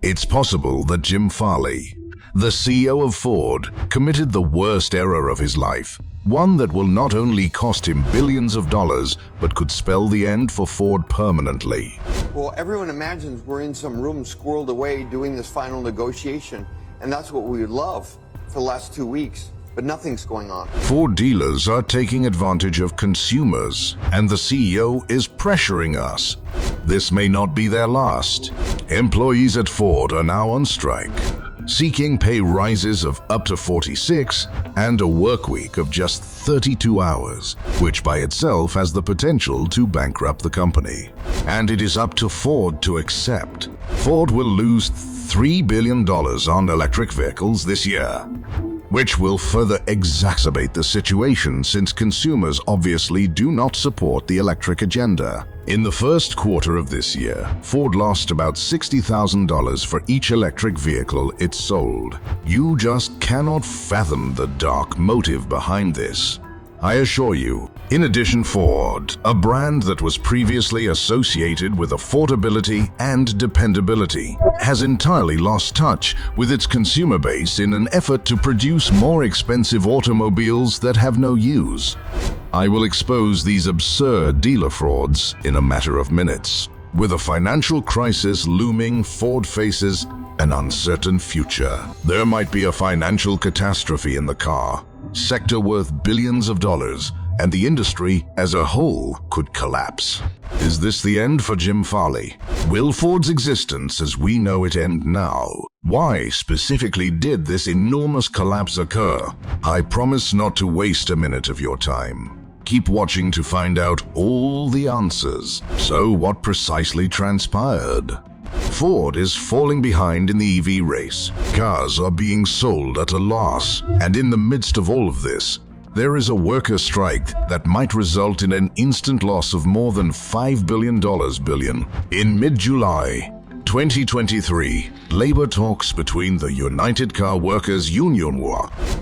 It's possible that Jim Farley, the CEO of Ford, committed the worst error of his life, one that will not only cost him billions of dollars, but could spell the end for Ford permanently. Well, everyone imagines we're in some room squirreled away doing this final negotiation, and that's what we would love for the last 2 weeks, but nothing's going on. Ford dealers are taking advantage of consumers, and the CEO is pressuring us. This may not be their last. Employees at Ford are now on strike, seeking pay rises of up to 46 and a work week of just 32 hours, which by itself has the potential to bankrupt the company. And it is up to Ford to accept. Ford will lose $3 billion on electric vehicles this year, which will further exacerbate the situation since consumers obviously do not support the electric agenda. In the first quarter of this year, Ford lost about $60,000 for each electric vehicle it sold. You just cannot fathom the dark motive behind this. I assure you. In addition, Ford, a brand that was previously associated with affordability and dependability, has entirely lost touch with its consumer base in an effort to produce more expensive automobiles that have no use. I will expose these absurd dealer frauds in a matter of minutes. With a financial crisis looming, Ford faces an uncertain future. There might be a financial catastrophe in the car sector worth billions of dollars, and the industry as a whole could collapse. Is this the end for Jim Farley? Will Ford's existence as we know it end now? Why specifically did this enormous collapse occur? I promise not to waste a minute of your time. Keep watching to find out all the answers. So what precisely transpired? Ford is falling behind in the EV race. Cars are being sold at a loss, and in the midst of all of this, there is a worker strike that might result in an instant loss of more than $5 billion. In mid-July 2023, labor talks between the United Car Workers Union,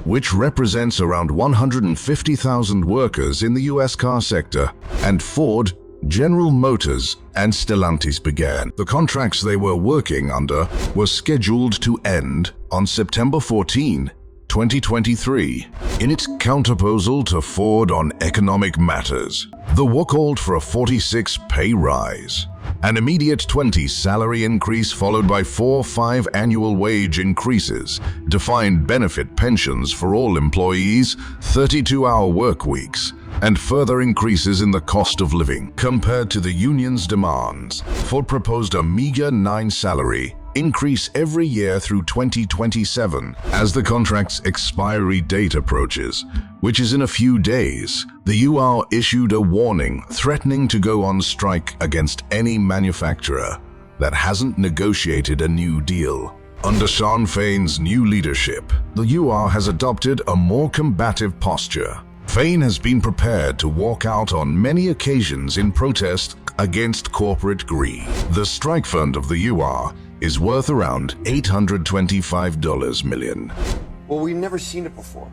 which represents around 150,000 workers in the US car sector, and Ford, General Motors, and Stellantis began. The contracts they were working under were scheduled to end on September 14, 2023. In its counterproposal to Ford on economic matters, the WA called for a 46 pay rise, an immediate 20 salary increase followed by 4-5 annual wage increases, defined benefit pensions for all employees, 32-hour work weeks, and further increases in the cost of living. Compared to the union's demands, Ford proposed a meager 9 salary increase every year through 2027 as the contract's expiry date approaches, which is in a few days. The UR issued a warning threatening to go on strike against any manufacturer that hasn't negotiated a new deal. Under Shawn Fain's new leadership, the UR has adopted a more combative posture. Fain has been prepared to walk out on many occasions in protest against corporate greed. The strike fund of the UR is worth around $825 million. Well, we've never seen it before.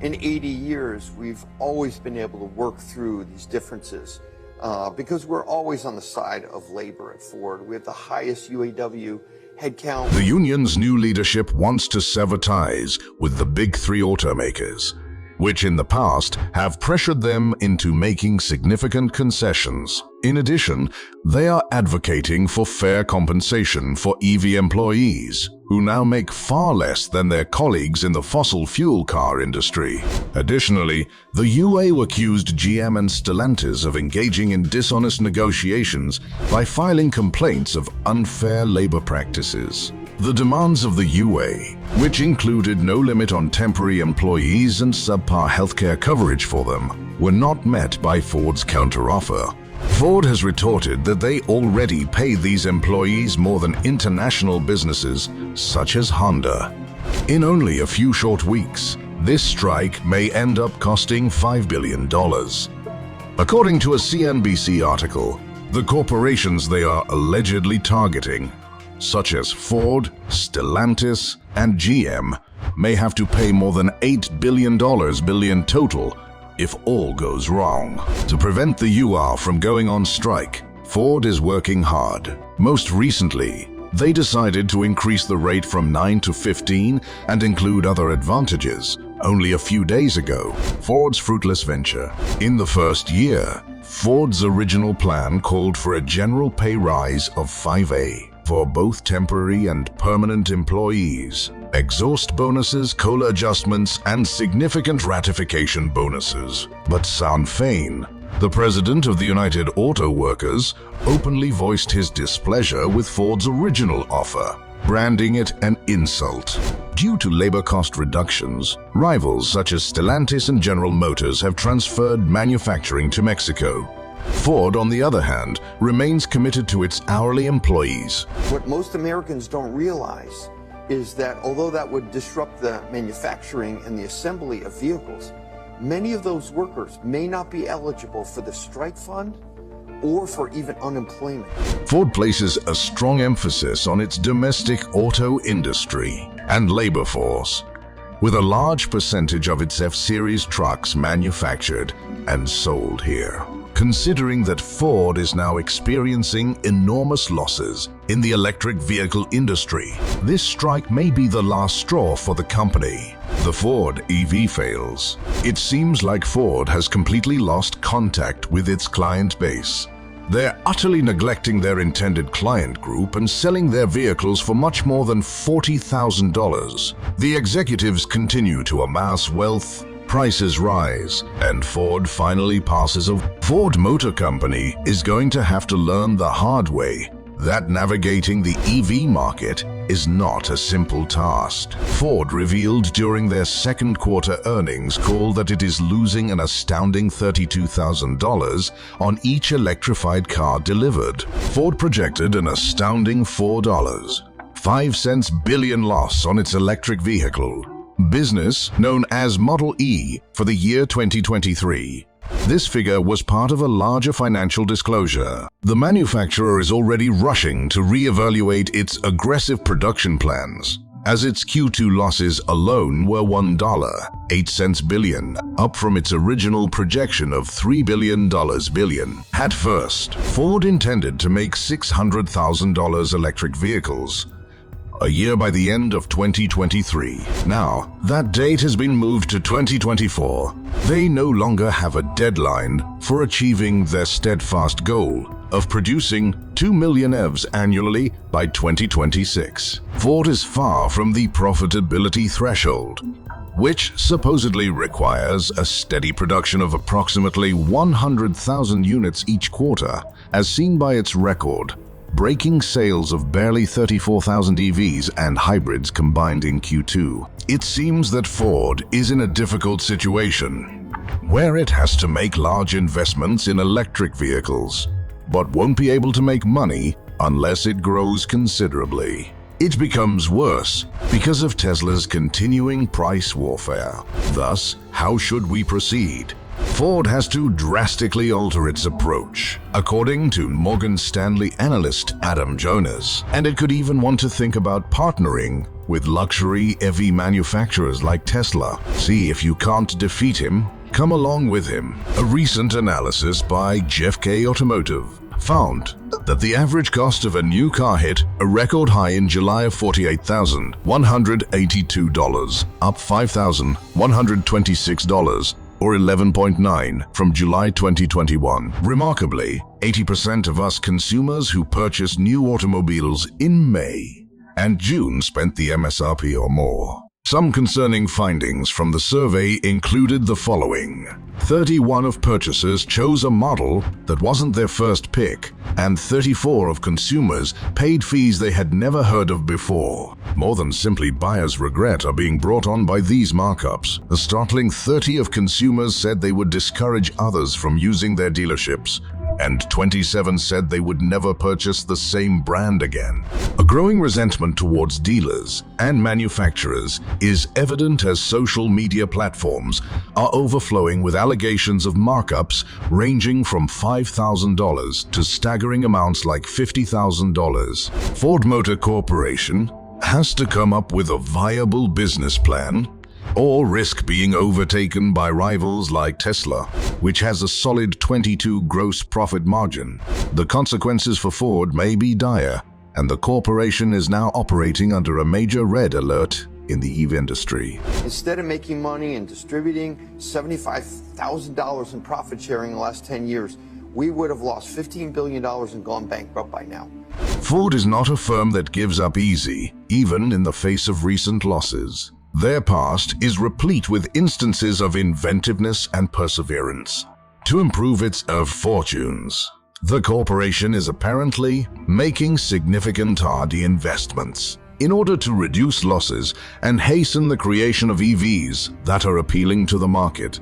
In 80 years, we've always been able to work through these differences because we're always on the side of labor at Ford. We have the highest UAW headcount. The union's new leadership wants to sever ties with the big 3 automakers, which in the past have pressured them into making significant concessions. In addition, they are advocating for fair compensation for EV employees, who now make far less than their colleagues in the fossil fuel car industry. Additionally, the UA accused GM and Stellantis of engaging in dishonest negotiations by filing complaints of unfair labor practices. The demands of the UA, which included no limit on temporary employees and subpar healthcare coverage for them, were not met by Ford's counteroffer. Ford has retorted that they already pay these employees more than international businesses such as Honda. In only a few short weeks, this strike may end up costing $5 billion. According to a CNBC article, the corporations they are allegedly targeting, such as Ford, Stellantis, and GM, may have to pay more than $8 billion total if all goes wrong. To prevent the UR from going on strike, Ford is working hard. Most recently, They decided to increase the rate from 9 to 15 and include other advantages only a few days ago. Ford's fruitless venture. In the first year, Ford's original plan called for a general pay rise of 5A for both temporary and permanent employees, exhaust bonuses, COLA adjustments, and significant ratification bonuses. But Sinn Féin, the president of the United Auto Workers, openly voiced his displeasure with Ford's original offer, branding it an insult. Due to labor cost reductions, rivals such as Stellantis and General Motors have transferred manufacturing to Mexico. Ford, on the other hand, remains committed to its hourly employees. What most Americans don't realize is that although that would disrupt the manufacturing and the assembly of vehicles, many of those workers may not be eligible for the strike fund or for even unemployment. Ford places a strong emphasis on its domestic auto industry and labor force, with a large percentage of its F-Series trucks manufactured and sold here. Considering that Ford is now experiencing enormous losses in the electric vehicle industry, this strike may be the last straw for the company. The Ford EV fails. It seems like Ford has completely lost contact with its client base. They're utterly neglecting their intended client group and selling their vehicles for much more than $40,000. The executives continue to amass wealth, prices rise, and Ford finally passes a... Ford Motor Company is going to have to learn the hard way that navigating the EV market is not a simple task. Ford revealed during their second quarter earnings call that it is losing an astounding $32,000 on each electrified car delivered. Ford projected an astounding $4.05 billion loss on its electric vehicle business known as Model E for the year 2023. This figure was part of a larger financial disclosure. The manufacturer is already rushing to reevaluate its aggressive production plans, as its Q2 losses alone were $1.08 billion, up from its original projection of $3 billion. At first, Ford intended to make $600,000 electric vehicles a year by the end of 2023. Now, that date has been moved to 2024. They no longer have a deadline for achieving their steadfast goal of producing 2 million EVs annually by 2026. Ford is far from the profitability threshold, which supposedly requires a steady production of approximately 100,000 units each quarter, as seen by its record-breaking sales of barely 34,000 EVs and hybrids combined in Q2. It seems that Ford is in a difficult situation, where it has to make large investments in electric vehicles, but won't be able to make money unless it grows considerably. It becomes worse because of Tesla's continuing price warfare. Thus, how should we proceed? Ford has to drastically alter its approach, according to Morgan Stanley analyst Adam Jonas, and it could even want to think about partnering with luxury EV manufacturers like Tesla. See if you can't defeat him, come along with him. A recent analysis by Jeff K. Automotive found that the average cost of a new car hit a record high in July of $48,182, up $5,126, or 11.9% from July 2021. Remarkably, 80% of us consumers who purchased new automobiles in May and June spent the MSRP or more. Some concerning findings from the survey included the following. 31% of purchasers chose a model that wasn't their first pick, and 34% of consumers paid fees they had never heard of before. More than simply buyer's regret are being brought on by these markups. A startling 30% of consumers said they would discourage others from using their dealerships, and 27% said they would never purchase the same brand again. A growing resentment towards dealers and manufacturers is evident as social media platforms are overflowing with allegations of markups ranging from $5,000 to staggering amounts like $50,000. Ford Motor Corporation has to come up with a viable business plan or risk being overtaken by rivals like Tesla, which has a solid 22% gross profit margin. The consequences for Ford may be dire, and the corporation is now operating under a major red alert in the EV industry. Instead of making money and distributing $75,000 in profit sharing in the last 10 years, we would have lost $15 billion and gone bankrupt by now. Ford is not a firm that gives up easy, even in the face of recent losses. Their past is replete with instances of inventiveness and perseverance to improve its fortunes. The corporation is apparently making significant R&D investments in order to reduce losses and hasten the creation of EVs that are appealing to the market.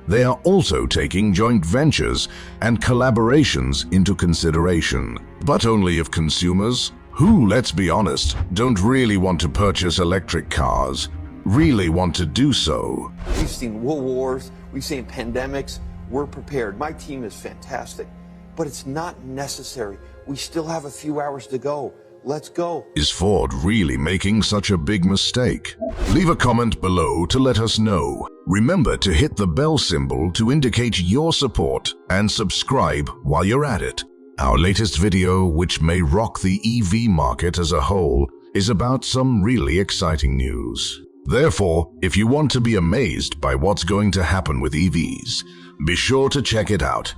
They are also taking joint ventures and collaborations into consideration, but only if consumers, who, let's be honest, don't really want to purchase electric cars, really want to do so. We've seen world wars, we've seen pandemics. We're prepared. My team is fantastic, but it's not necessary. We still have a few hours to go. Let's go. Is Ford really making such a big mistake? Leave a comment below to let us know. Remember to hit the bell symbol to indicate your support and subscribe while you're at it. Our latest video, which may rock the EV market as a whole, is about some really exciting news. Therefore, if you want to be amazed by what's going to happen with EVs, be sure to check it out.